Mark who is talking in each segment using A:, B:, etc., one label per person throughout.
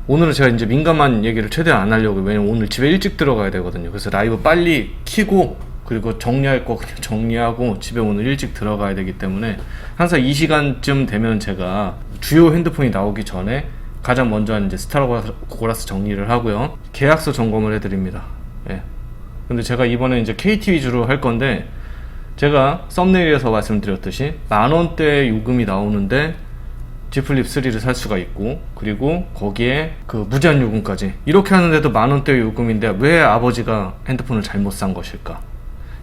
A: 오늘은 제가 이제 민감한 얘기를 최대한 안 하려고, 왜냐면 오늘 집에 일찍 들어가야 되거든요. 그래서 라이브 빨리 키고, 그리고 정리할 거 그냥 정리하고 집에 오늘 일찍 들어가야 되기 때문에 항상 이 시간쯤 되면 제가 주요 핸드폰이 나오기 전에 가장 먼저 이제 스타고라스 정리를 하고요. 계약서 점검을 해드립니다. 예. 근데 제가 이번에 이제 KT 위주로 할 건데, 제가 썸네일에서 말씀드렸듯이 만원대 요금이 나오는데 G 플립 3를 살 수가 있고, 그리고 거기에 그 무제한 요금까지, 이렇게 하는데도 만원대 요금인데 왜 아버지가 핸드폰을 잘못 산 것일까?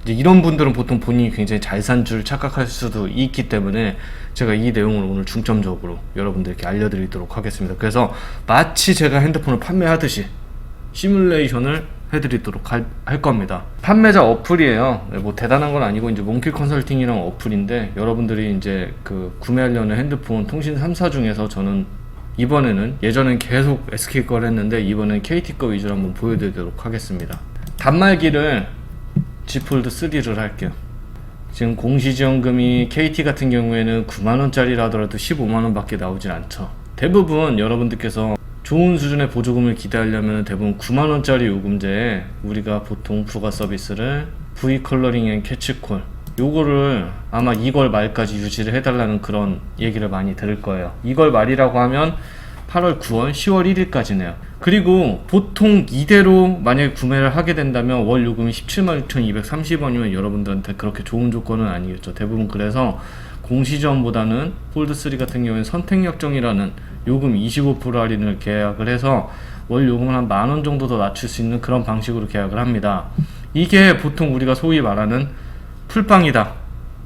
A: 이제 이런 분들은 보통 본인이 굉장히 잘 산 줄 착각할 수도 있기 때문에 제가 이 내용을 오늘 중점적으로 여러분들께 알려드리도록 하겠습니다. 그래서 마치 제가 핸드폰을 판매하듯이 시뮬레이션을 해드리도록 할 겁니다. 판매자 어플이에요. 뭐 대단한 건 아니고 이제 몽키 컨설팅이랑 어플인데, 여러분들이 이제 그 구매하려는 핸드폰 통신 3사 중에서 저는 이번에는, 예전엔 계속 SK 걸 했는데 이번엔 KT 거 위주로 한번 보여드리도록 하겠습니다. 단말기를 G 폴드 3를 할게요. 지금 공시지원금이 KT 같은 경우에는 9만원짜리라 하더라도 15만원 밖에 나오질 않죠. 대부분 여러분들께서 좋은 수준의 보조금을 기대하려면 대부분 9만원짜리 요금제에 우리가 보통 부가 서비스를 V 컬러링 앤 캐치콜, 요거를 아마 2월 말까지 유지를 해달라는 그런 얘기를 많이 들을 거예요. 2월 말이라고 하면 8월, 9월, 10월 1일까지네요. 그리고 보통 이대로 만약에 구매를 하게 된다면 월 요금이 176,230원이면 여러분들한테 그렇게 좋은 조건은 아니겠죠. 대부분 그래서 공시지원보다는 폴드3 같은 경우에는 선택약정이라는 요금 25% 할인을 계약을 해서 월 요금을 한 만원 정도 더 낮출 수 있는 그런 방식으로 계약을 합니다. 이게 보통 우리가 소위 말하는 풀빵이다.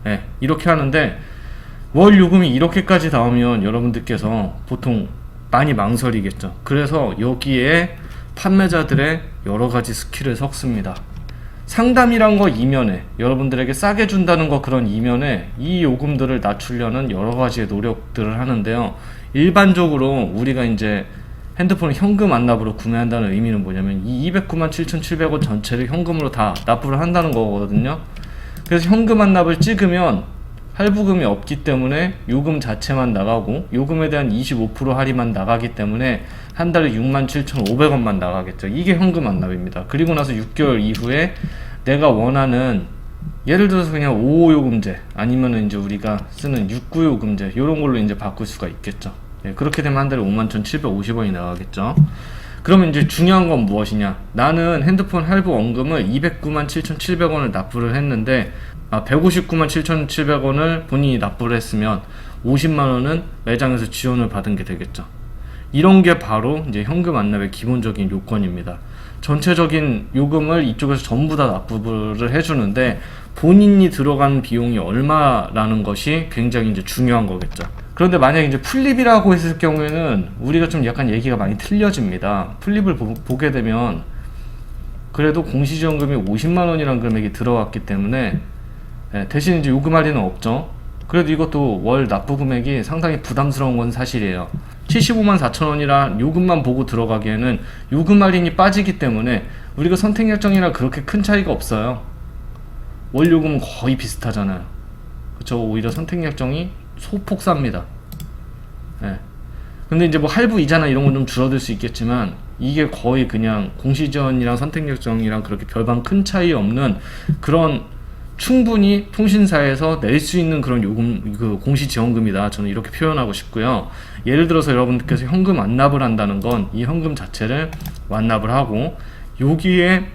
A: 네, 이렇게 하는데, 월 요금이 이렇게까지 나오면 여러분들께서 보통 많이 망설이겠죠. 그래서 여기에 판매자들의 여러가지 스킬을 섞습니다. 상담이란 거 이면에, 여러분들에게 싸게 준다는 거 그런 이면에 이 요금들을 낮추려는 여러가지의 노력들을 하는데요. 일반적으로 우리가 이제 핸드폰을 현금 완납으로 구매한다는 의미는 뭐냐면 이 209만 7,700원 전체를 현금으로 다 납부를 한다는 거거든요. 그래서 현금 완납을 찍으면 할부금이 없기 때문에 요금 자체만 나가고, 요금에 대한 25% 할인만 나가기 때문에 한 달에 67,500원만 나가겠죠. 이게 현금 완납입니다. 그리고 나서 6개월 이후에 내가 원하는, 예를 들어서 그냥 5호 요금제 아니면은 이제 우리가 쓰는 6구 요금제, 요런 걸로 이제 바꿀 수가 있겠죠. 예, 그렇게 되면 한 달에 51,750원이 나가겠죠. 그러면 이제 중요한 건 무엇이냐? 나는 핸드폰 할부 원금을 209만 7,700원을 납부를 했는데, 159만 7,700원을 본인이 납부를 했으면 50만원은 매장에서 지원을 받은 게 되겠죠. 이런 게 바로 이제 현금 완납의 기본적인 요건입니다. 전체적인 요금을 이쪽에서 전부 다 납부를 해주는데 본인이 들어간 비용이 얼마라는 것이 굉장히 이제 중요한 거겠죠. 그런데 만약에 이제 풀립이라고 했을 경우에는 우리가 좀 약간 얘기가 많이 틀려집니다. 풀립을 보게 되면 그래도 공시지원금이 50만원이라는 금액이 들어왔기 때문에, 대신 이제 요금 할인은 없죠. 그래도 이것도 월 납부 금액이 상당히 부담스러운 건 사실이에요. 75만 4천원이라 요금만 보고 들어가기에는 요금 할인이 빠지기 때문에 우리가 선택약정이랑 그렇게 큰 차이가 없어요. 월 요금은 거의 비슷하잖아요. 그쵸? 오히려 선택약정이 소폭 쌉니다. 예. 근데 이제 뭐 할부 이자나 이런 건 좀 줄어들 수 있겠지만, 이게 거의 그냥 공시지원이랑 선택약정이랑 그렇게 별반 큰 차이 없는 그런, 충분히 통신사에서 낼 수 있는 그런 요금, 그 공시지원금이다, 저는 이렇게 표현하고 싶고요. 예를 들어서 여러분들께서 현금 완납을 한다는 건 이 현금 자체를 완납을 하고 여기에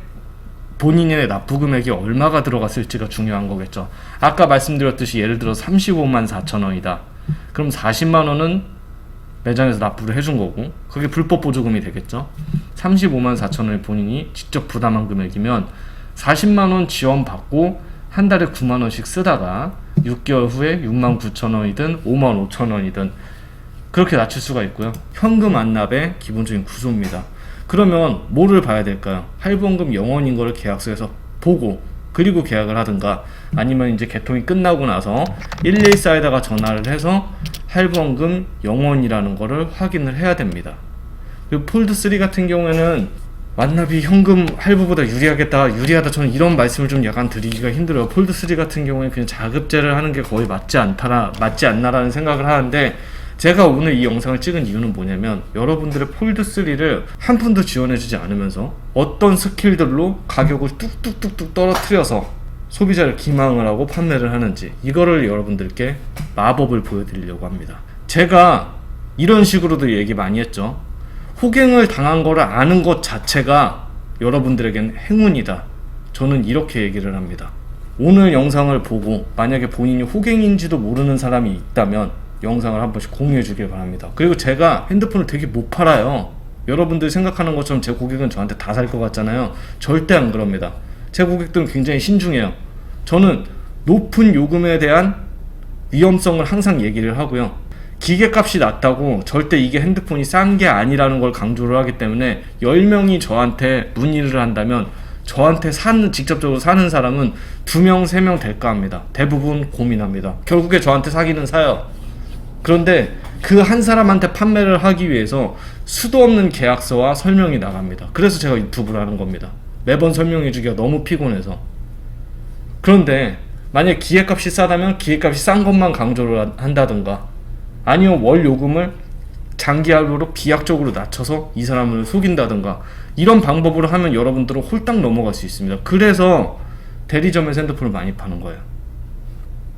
A: 본인의 납부 금액이 얼마가 들어갔을지가 중요한 거겠죠. 아까 말씀드렸듯이 예를 들어 35만 4천원이다. 그럼 40만원은 매장에서 납부를 해준 거고, 그게 불법 보조금이 되겠죠. 35만 4천원을 본인이 직접 부담한 금액이면 40만원 지원받고 한 달에 9만원씩 쓰다가 6개월 후에 6만 9천원이든 5만 5천원이든 그렇게 낮출 수가 있고요. 현금 완납의 기본적인 구조입니다. 그러면 뭐를 봐야 될까요? 할부원금 0원인 거를 계약서에서 보고 그리고 계약을 하든가, 아니면 이제 개통이 끝나고 나서 114에다가 전화를 해서 할부원금 0원이라는 거를 확인을 해야 됩니다. 그리고 폴드3 같은 경우에는 완납이 현금 할부보다 유리하다, 저는 이런 말씀을 좀 약간 드리기가 힘들어요. 폴드3 같은 경우에 그냥 자급제를 하는 게 거의 맞지 않나라는 생각을 하는데, 제가 오늘 이 영상을 찍은 이유는 뭐냐면 여러분들의 폴드3를 한 푼도 지원해주지 않으면서 어떤 스킬들로 가격을 뚝뚝뚝뚝 떨어뜨려서 소비자를 기망을 하고 판매를 하는지, 이거를 여러분들께 마법을 보여드리려고 합니다. 제가 이런 식으로도 얘기 많이 했죠. 호갱을 당한 거를 아는 것 자체가 여러분들에겐 행운이다. 저는 이렇게 얘기를 합니다. 오늘 영상을 보고 만약에 본인이 호갱인지도 모르는 사람이 있다면 영상을 한 번씩 공유해 주길 바랍니다. 그리고 제가 핸드폰을 되게 못 팔아요. 여러분들이 생각하는 것처럼 제 고객은 저한테 다 살 것 같잖아요. 절대 안 그럽니다. 제 고객들은 굉장히 신중해요. 저는 높은 요금에 대한 위험성을 항상 얘기를 하고요. 기계값이 낮다고 절대 이게 핸드폰이 싼 게 아니라는 걸 강조를 하기 때문에 10명이 저한테 문의를 한다면 저한테 직접적으로 사는 사람은 2명, 3명 될까 합니다. 대부분 고민합니다. 결국에 저한테 사기는 사요. 그런데 그 한 사람한테 판매를 하기 위해서 수도 없는 계약서와 설명이 나갑니다. 그래서 제가 유튜브를 하는 겁니다. 매번 설명해 주기가 너무 피곤해서. 그런데 만약 기계값이 싸다면 기계값이 싼 것만 강조를 한다든가, 아니면 월 요금을 장기 할부로 비약적으로 낮춰서 이 사람을 속인다든가, 이런 방법으로 하면 여러분들은 홀딱 넘어갈 수 있습니다. 그래서 대리점에서 핸드폰을 많이 파는 거예요.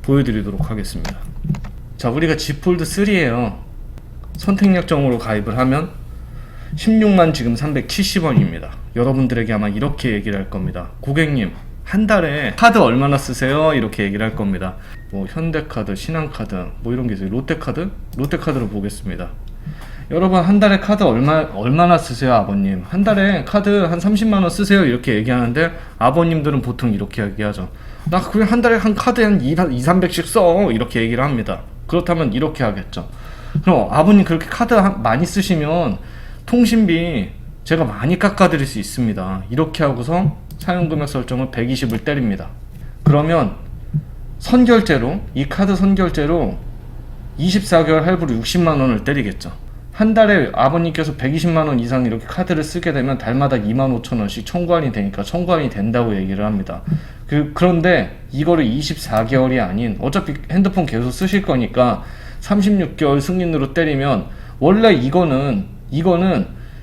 A: 보여드리도록 하겠습니다. 자, 우리가 Z 폴드 3예요. 선택약정으로 가입을 하면 16만 지금 370원입니다. 여러분들에게 아마 이렇게 얘기를 할 겁니다. 고객님, 한 달에 카드 얼마나 쓰세요? 이렇게 얘기를 할 겁니다. 뭐 현대카드, 신한카드, 뭐 이런 게 있어요. 롯데카드? 롯데카드로 보겠습니다. 여러분, 한 달에 카드 얼마나 쓰세요, 아버님? 한 달에 카드 한 30만원 쓰세요. 이렇게 얘기하는데 아버님들은 보통 이렇게 얘기하죠. 나 그냥 한 달에 한 카드 한 200~300씩 써. 이렇게 얘기를 합니다. 그렇다면 이렇게 하겠죠. 그럼 아버님 그렇게 카드 많이 쓰시면 통신비 제가 많이 깎아드릴 수 있습니다. 이렇게 하고서 사용금액 설정을 120을 때립니다. 그러면 선결제로, 이 카드 선결제로 24개월 할부로 60만원을 때리겠죠. 한 달에 아버님께서 120만원 이상 이렇게 카드를 쓰게 되면 달마다 25,000원씩 청구한이 되니까 청구한이 된다고 얘기를 합니다. 그런데 이거를 24개월이 아닌, 어차피 핸드폰 계속 쓰실 거니까 36개월 승인으로 때리면, 원래 이거는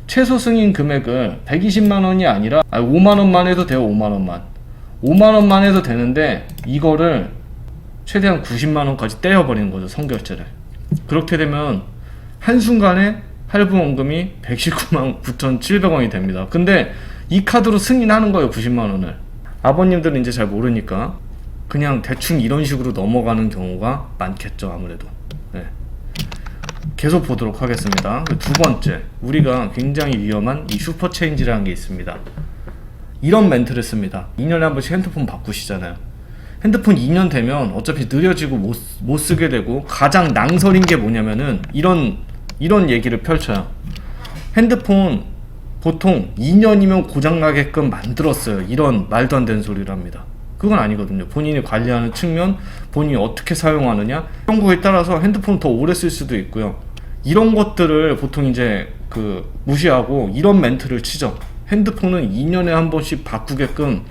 A: 최소 승인 금액을 120만원이 아니라 5만원만 해도 돼요. 5만원만 해도 되는데 이거를 최대한 90만원까지 떼어버리는 거죠, 선결제를. 그렇게 되면 한순간에 할부원금이 119만 9,700원이 됩니다. 근데 이 카드로 승인하는 거예요, 90만원을. 아버님들은 이제 잘 모르니까 그냥 대충 이런 식으로 넘어가는 경우가 많겠죠, 아무래도. 네. 계속 보도록 하겠습니다. 두 번째, 우리가 굉장히 위험한 이 슈퍼체인지라는 게 있습니다. 이런 멘트를 씁니다. 2년에 한 번씩 핸드폰 바꾸시잖아요. 핸드폰 2년 되면 어차피 느려지고 못 쓰게 되고, 가장 낭설인 게 뭐냐면은 이런 얘기를 펼쳐요. 핸드폰 보통 2년이면 고장나게끔 만들었어요. 이런 말도 안 되는 소리를 합니다. 그건 아니거든요. 본인이 관리하는 측면, 본인이 어떻게 사용하느냐, 이런 거에 따라서 핸드폰을 더 오래 쓸 수도 있고요. 이런 것들을 보통 이제 무시하고 이런 멘트를 치죠. 핸드폰은 2년에 한 번씩 바꾸게끔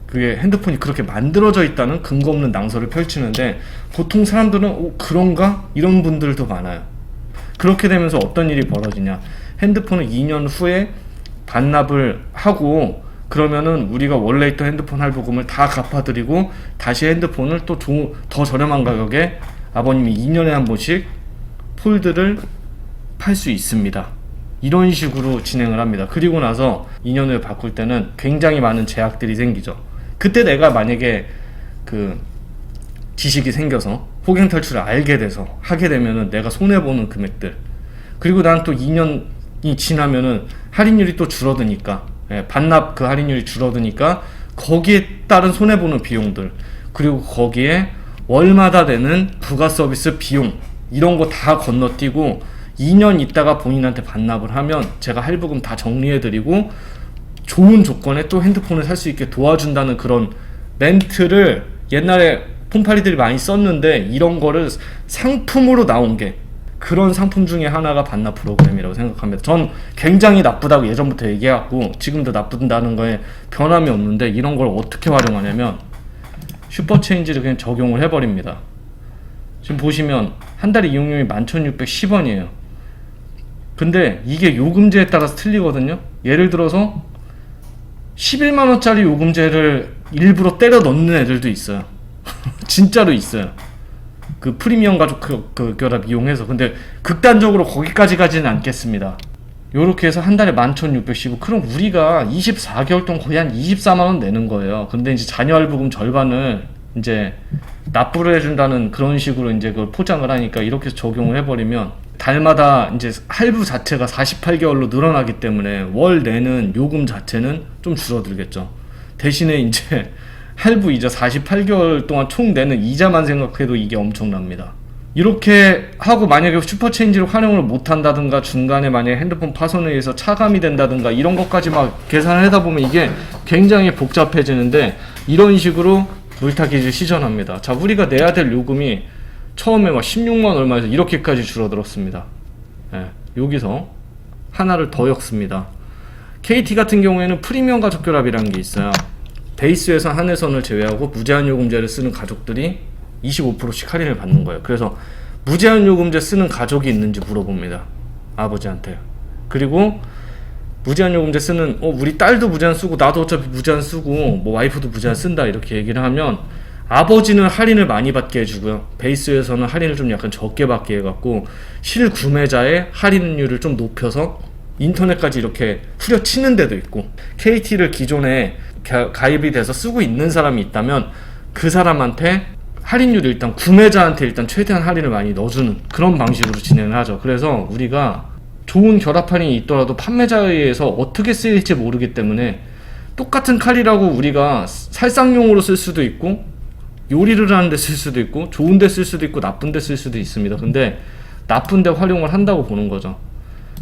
A: 그게 핸드폰이 그렇게 만들어져 있다는 근거 없는 낭설을 펼치는데, 보통 사람들은 그런가? 이런 분들도 많아요. 그렇게 되면서 어떤 일이 벌어지냐, 핸드폰을 2년 후에 반납을 하고, 그러면은 우리가 원래 있던 핸드폰 할부금을 다 갚아드리고 다시 핸드폰을 또 더 저렴한 가격에 아버님이 2년에 한 번씩 폴드를 팔 수 있습니다. 이런 식으로 진행을 합니다. 그리고 나서 2년 후에 바꿀 때는 굉장히 많은 제약들이 생기죠. 그때 내가 만약에 지식이 생겨서 호갱 탈출을 알게 돼서 하게 되면은 내가 손해보는 금액들, 그리고 난 또 2년이 지나면은 할인율이 또 줄어드니까, 반납 할인율이 줄어드니까 거기에 따른 손해보는 비용들, 그리고 거기에 월마다 되는 부가 서비스 비용, 이런 거 다 건너뛰고 2년 있다가 본인한테 반납을 하면 제가 할부금 다 정리해드리고 좋은 조건에 또 핸드폰을 살 수 있게 도와준다는 그런 멘트를 옛날에 폰팔이들이 많이 썼는데, 이런 거를 상품으로 나온 게 그런 상품 중에 하나가 반납 프로그램이라고 생각합니다. 전 굉장히 나쁘다고 예전부터 얘기해왔고 지금도 나쁘다는 거에 변함이 없는데, 이런 걸 어떻게 활용하냐면 슈퍼체인지를 그냥 적용을 해버립니다. 지금 보시면 한 달에 이용료이 11,610원이에요. 근데 이게 요금제에 따라서 틀리거든요. 예를 들어서 11만원짜리 요금제를 일부러 때려 넣는 애들도 있어요. 진짜로 있어요. 그 프리미엄 가족 그 결합 이용해서. 근데 극단적으로 거기까지 가지는 않겠습니다. 요렇게 해서 한 달에 11,615. 그럼 우리가 24개월 동안 거의 한 24만원 내는 거예요. 근데 이제 자녀할부금 절반을 이제 납부를 해준다는 그런 식으로 이제 그걸 포장을 하니까 이렇게 적용을 해버리면 달마다 이제 할부 자체가 48개월로 늘어나기 때문에 월 내는 요금 자체는 좀 줄어들겠죠. 대신에 이제 할부 이자 48개월 동안 총 내는 이자만 생각해도 이게 엄청납니다. 이렇게 하고 만약에 슈퍼체인지를 활용을 못한다든가 중간에 만약에 핸드폰 파손에 의해서 차감이 된다든가 이런 것까지 막 계산을 하다 보면 이게 굉장히 복잡해지는데 이런 식으로 물타기를 시전합니다. 자, 우리가 내야 될 요금이 처음에 막 16만 얼마에서 이렇게까지 줄어들었습니다. 예, 여기서 하나를 더 엮습니다. KT 같은 경우에는 프리미엄 가족 결합이라는 게 있어요. 베이스에서 한해선을 제외하고 무제한 요금제를 쓰는 가족들이 25%씩 할인을 받는 거예요. 그래서 무제한 요금제 쓰는 가족이 있는지 물어봅니다. 아버지한테. 그리고 무제한 요금제 쓰는 우리 딸도 무제한 쓰고 나도 어차피 무제한 쓰고 뭐 와이프도 무제한 쓴다 이렇게 얘기를 하면 아버지는 할인을 많이 받게 해주고요. 베이스에서는 할인을 좀 약간 적게 받게 해갖고 실구매자의 할인율을 좀 높여서 인터넷까지 이렇게 후려치는 데도 있고, KT를 기존에 가입이 돼서 쓰고 있는 사람이 있다면 그 사람한테 할인율을 일단 구매자한테 일단 최대한 할인을 많이 넣어주는 그런 방식으로 진행을 하죠. 그래서 우리가 좋은 결합 할인이 있더라도 판매자에 의해서 어떻게 쓰일지 모르기 때문에 똑같은 칼이라고 우리가 살상용으로 쓸 수도 있고 요리를 하는데 쓸 수도 있고 좋은 데 쓸 수도 있고 나쁜 데 쓸 수도 있습니다. 근데 나쁜 데 활용을 한다고 보는 거죠.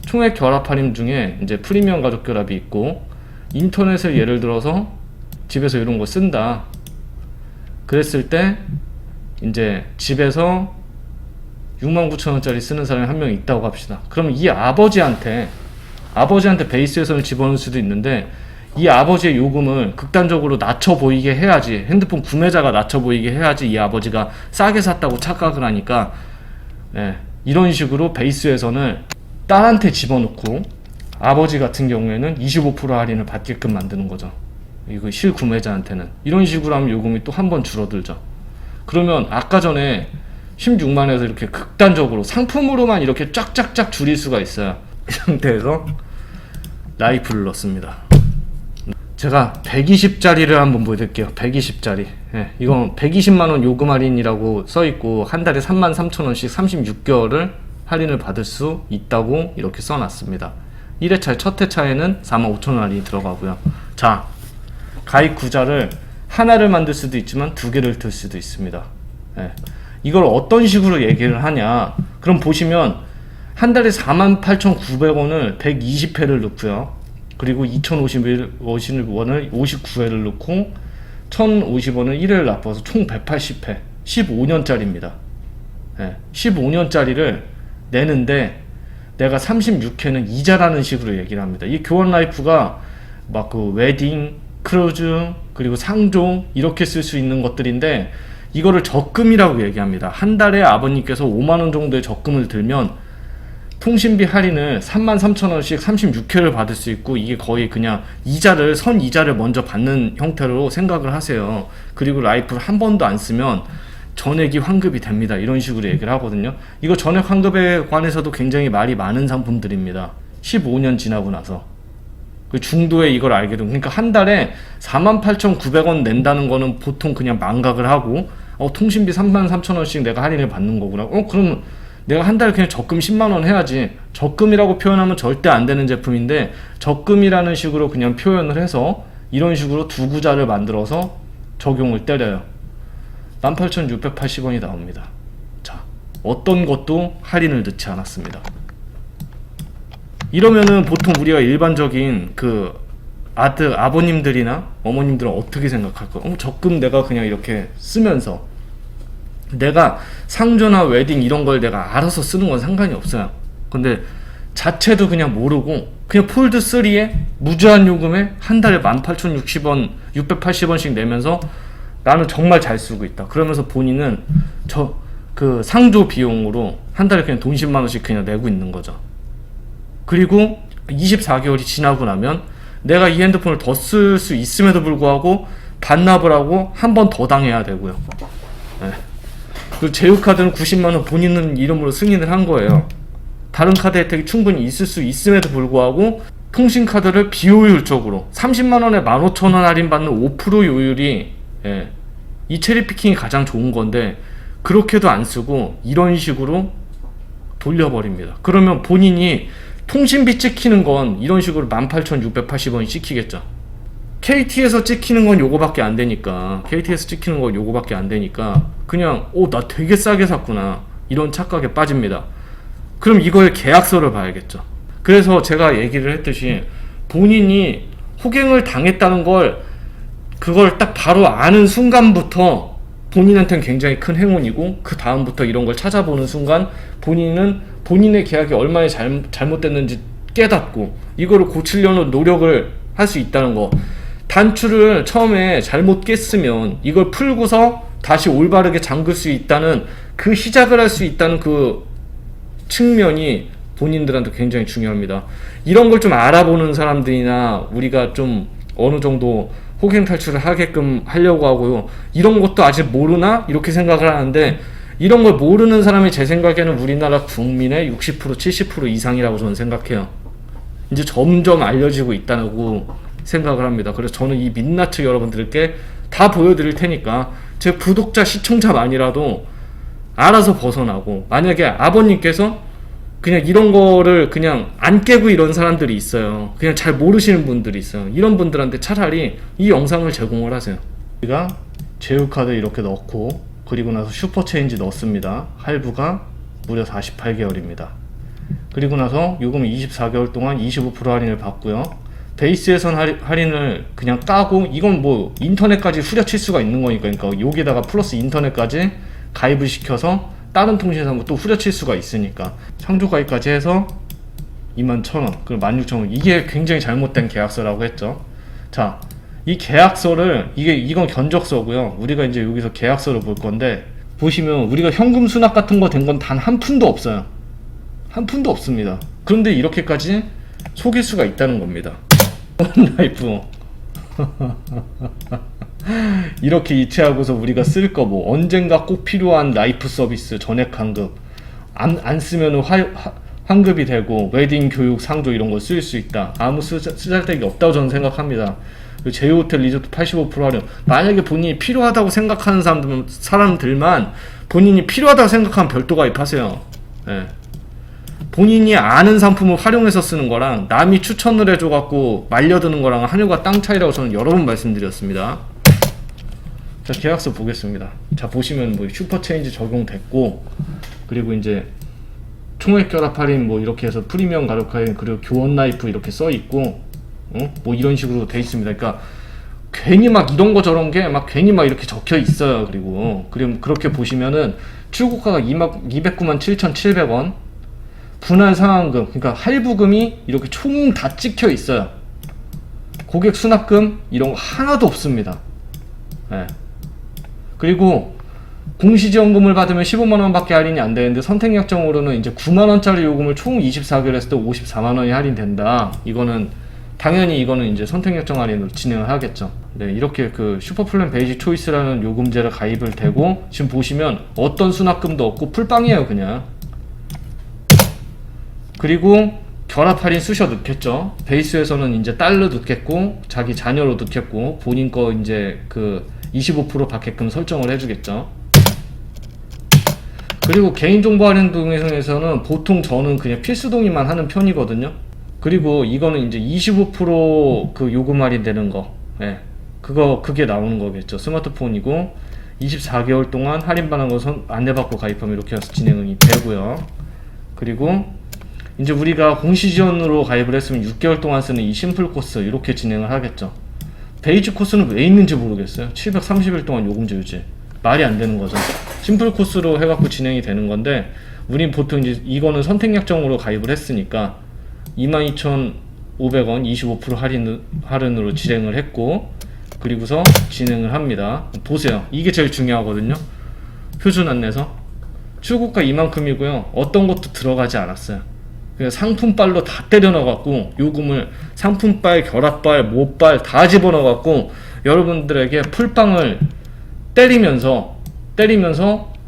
A: 총액 결합 할인 중에 이제 프리미엄 가족 결합이 있고, 인터넷을 예를 들어서 집에서 이런 거 쓴다 그랬을 때 이제 집에서 69,000원짜리 쓰는 사람이 한 명 있다고 합시다. 그러면 이 아버지한테 베이스에서는 집어넣을 수도 있는데 이 아버지의 요금을 극단적으로 낮춰 보이게 해야지, 핸드폰 구매자가 낮춰 보이게 해야지 이 아버지가 싸게 샀다고 착각을 하니까, 이런 식으로 베이스에서는 딸한테 집어넣고 아버지 같은 경우에는 25% 할인을 받게끔 만드는 거죠. 이거 실구매자한테는. 이런 식으로 하면 요금이 또 한 번 줄어들죠. 그러면 아까 전에 16만에서 이렇게 극단적으로 상품으로만 이렇게 쫙쫙쫙 줄일 수가 있어요. 이 상태에서 라이프를 넣습니다. 제가 120짜리를 한번 보여드릴게요. 120짜리. 이건 120만원 요금 할인이라고 써있고 한 달에 33,000원씩 36개월을 할인을 받을 수 있다고 이렇게 써놨습니다. 1회차 첫 회차에는 45,000원 할인이 들어가고요. 자, 가입 구자를 하나를 만들 수도 있지만 두 개를 들 수도 있습니다. 이걸 어떤 식으로 얘기를 하냐, 그럼 보시면 한 달에 48,900원을 120회를 넣고요. 그리고 2,050원을 59회를 넣고 1,050원을 1회를 납부해서 총 180회 15년짜리입니다. 15년짜리를 내는데 내가 36회는 이자라는 식으로 얘기를 합니다. 이 교환 라이프가 막 그 웨딩, 크루즈, 그리고 상종 이렇게 쓸 수 있는 것들인데 이거를 적금이라고 얘기합니다. 한 달에 아버님께서 5만원 정도의 적금을 들면 통신비 할인을 33,000원씩 36회를 받을 수 있고, 이게 거의 그냥 이자를 선이자를 먼저 받는 형태로 생각을 하세요. 그리고 라이프를 한 번도 안 쓰면 전액이 환급이 됩니다. 이런 식으로 얘기를 하거든요. 이거 전액 환급에 관해서도 굉장히 말이 많은 상품들입니다. 15년 지나고 나서 그 중도에 이걸 알게 되면, 그러니까 한 달에 48,900원 낸다는 거는 보통 그냥 망각을 하고 통신비 33,000원씩 내가 할인을 받는 거구나. 그러면 내가 한 달에 그냥 적금 10만원 해야지. 적금이라고 표현하면 절대 안 되는 제품인데 적금이라는 식으로 그냥 표현을 해서 이런 식으로 두 구자를 만들어서 적용을 때려요. 18,680원이 나옵니다. 자, 어떤 것도 할인을 넣지 않았습니다. 이러면은 보통 우리가 일반적인 그 아버님들이나 어머님들은 어떻게 생각할까요? 적금 내가 그냥 이렇게 쓰면서 내가 상조나 웨딩 이런 걸 내가 알아서 쓰는 건 상관이 없어요. 근데 자체도 그냥 모르고 그냥 폴드 3에 무제한 요금에 한 달에 18,060원 680원씩 내면서 나는 정말 잘 쓰고 있다. 그러면서 본인은 그 상조 비용으로 한 달에 그냥 돈 10만 원씩 그냥 내고 있는 거죠. 그리고 24개월이 지나고 나면 내가 이 핸드폰을 더 쓸 수 있음에도 불구하고 반납을 하고 한 번 더 당해야 되고요. 네. 그 제휴카드는 90만 원 본인 이름으로 승인을 한 거예요. 다른 카드 혜택이 충분히 있을 수 있음에도 불구하고 통신카드를 비효율적으로 30만 원에 15,000원 할인받는 5% 요율이, 예, 이 체리피킹이 가장 좋은 건데 그렇게도 안 쓰고 이런 식으로 돌려버립니다. 그러면 본인이 통신비 찍히는 건 이런 식으로 18,680원이 찍히겠죠. KT에서 찍히는 건 요거밖에 안 되니까, KT에서 찍히는 건 요거밖에 안 되니까 그냥 나 되게 싸게 샀구나 이런 착각에 빠집니다. 그럼 이거의 계약서를 봐야겠죠. 그래서 제가 얘기를 했듯이 본인이 호갱을 당했다는 그걸 딱 바로 아는 순간부터 본인한테는 굉장히 큰 행운이고, 그 다음부터 이런 걸 찾아보는 순간 본인은 본인의 계약이 얼마나 잘못됐는지 깨닫고 이거를 고치려는 노력을 할 수 있다는 거. 단추를 처음에 잘못 깼으면 이걸 풀고서 다시 올바르게 잠글 수 있다는, 그 시작을 할 수 있다는 그 측면이 본인들한테 굉장히 중요합니다. 이런 걸 좀 알아보는 사람들이나 우리가 좀 어느 정도 호갱 탈출을 하게끔 하려고 하고요. 이런 것도 아직 모르나? 이렇게 생각을 하는데, 이런 걸 모르는 사람이 제 생각에는 우리나라 국민의 60% 70% 이상이라고 저는 생각해요. 이제 점점 알려지고 있다고 생각을 합니다. 그래서 저는 이 민낯츠 여러분들께 다 보여드릴 테니까 제 구독자 시청자만이라도 알아서 벗어나고, 만약에 아버님께서 그냥 이런 거를 그냥 안 깨고 이런 사람들이 있어요. 그냥 잘 모르시는 분들이 있어요. 이런 분들한테 차라리 이 영상을 제공을 하세요. 우리가 제휴카드 이렇게 넣고 그리고 나서 슈퍼체인지 넣습니다. 할부가 무려 48개월입니다. 그리고 나서 요금은 24개월 동안 25% 할인을 받고요. 베이스에선 할인을 그냥 까고, 이건 뭐 인터넷까지 후려칠 수가 있는 거니까, 그러니까 여기다가 플러스 인터넷까지 가입을 시켜서 다른 통신사하고 또 후려칠 수가 있으니까 창조 가입까지 해서 21,000원, 그리고 16,000원. 이게 굉장히 잘못된 계약서라고 했죠. 자, 이 계약서를, 이건 견적서고요. 우리가 이제 여기서 계약서를 볼 건데, 보시면 우리가 현금 수납 같은 거 된 건 단 한 푼도 없어요. 한 푼도 없습니다. 그런데 이렇게까지 속일 수가 있다는 겁니다. 라이프 이렇게 이체하고서 우리가 쓸 거, 뭐 언젠가 꼭 필요한 라이프 서비스 전액 환급, 안 쓰면 환급이 되고, 웨딩, 교육, 상조 이런 거 쓸 수 있다. 아무 쓰잘데기 없다고 저는 생각합니다. 제휴호텔 리조트 85% 할인. 만약에 본인이 필요하다고 생각하는 사람들만, 본인이 필요하다고 생각하면 별도 가입하세요. 네. 본인이 아는 상품을 활용해서 쓰는 거랑 남이 추천을 해줘갖고 말려드는 거랑 하늘과 땅 차이라고 저는 여러 번 말씀드렸습니다. 자, 계약서 보겠습니다. 자, 보시면 뭐 슈퍼체인지 적용됐고, 그리고 이제 총액 결합 할인 뭐 이렇게 해서 프리미엄 가격 할인, 그리고 교원 라이프 이렇게 써 있고, 뭐 이런 식으로 돼 있습니다. 그러니까 괜히 막 이런 거 저런 게 막 괜히 막 이렇게 적혀 있어요. 그리고 그렇게 보시면은 출고가가 209만 7,700원, 분할 상환금, 그러니까 할부금이 이렇게 총 다 찍혀 있어요. 고객 수납금 이런 거 하나도 없습니다. 네. 그리고 공시지원금을 받으면 15만원 밖에 할인이 안 되는데, 선택약정으로는 이제 9만원짜리 요금을 총 24개월 했을 때 54만원이 할인된다. 이거는 당연히 이제 선택약정 할인으로 진행을 하겠죠. 네, 이렇게 그 슈퍼플랜 베이직 초이스라는 요금제를 가입을 되고, 지금 보시면 어떤 수납금도 없고 풀빵이에요, 그냥. 그리고 결합 할인 쑤셔 넣겠죠. 베이스에서는 이제 달러 넣겠고, 자기 자녀로 넣겠고, 본인 거 이제 그 25% 받게끔 설정을 해주겠죠. 그리고 개인정보 할인 등에서는 보통 저는 그냥 필수 동의만 하는 편이거든요. 그리고 이거는 이제 25% 요금 할인되는 거, 예, 그게 나오는 거겠죠. 스마트폰이고 24개월 동안 할인받는 거 안내받고 가입하면 이렇게 해서 진행이 되고요. 그리고 이제 우리가 공시지원으로 가입을 했으면 6개월 동안 쓰는 이 심플 코스 이렇게 진행을 하겠죠. 베이직 코스는 왜 있는지 모르겠어요. 730일 동안 요금제 유지, 말이 안 되는 거죠. 심플 코스로 해갖고 진행이 되는 건데, 우린 보통 이제 이거는 선택약정으로 가입을 했으니까 22,500원 25% 할인으로 진행을 했고, 그리고서 진행을 합니다. 보세요. 이게 제일 중요하거든요. 표준 안내서. 출고가 이만큼이고요. 어떤 것도 들어가지 않았어요. 그냥 상품빨로 다 때려 넣어갖고 요금을 상품빨, 결합빨, 모빨 다 집어넣어갖고 여러분들에게 풀빵을 때리면서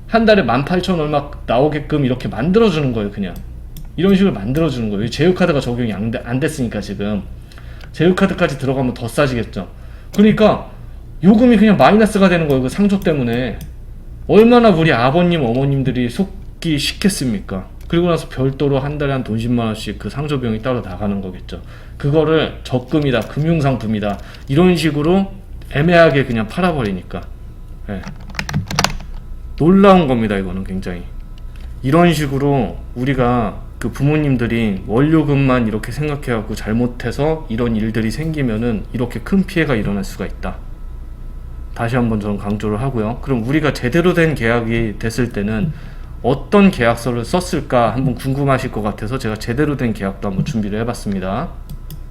A: 한 달에 18,000 얼마 나오게끔 이렇게 만들어주는 거예요. 그냥 이런 식으로 만들어주는 거예요. 제휴카드가 적용이 안 됐으니까 지금 제휴카드까지 들어가면 더 싸지겠죠. 그러니까 요금이 그냥 마이너스가 되는 거예요. 그 상조 때문에. 얼마나 우리 아버님 어머님들이 속기 싫겠습니까? 그리고 나서 별도로 한 달에 한 돈 10만 원씩 그 상조 비용이 따로 나가는 거겠죠. 그거를 적금이다, 금융상품이다 이런 식으로 애매하게 그냥 팔아버리니까 네. 놀라운 겁니다. 이거는 굉장히 이런 식으로 우리가 그 부모님들이 원료금만 이렇게 생각해갖고 잘못해서 이런 일들이 생기면은 이렇게 큰 피해가 일어날 수가 있다. 다시 한번 저는 강조를 하고요. 그럼 우리가 제대로 된 계약이 됐을 때는 어떤 계약서를 썼을까 한번 궁금하실 것 같아서 제가 제대로 된 계약도 한번 준비를 해봤습니다.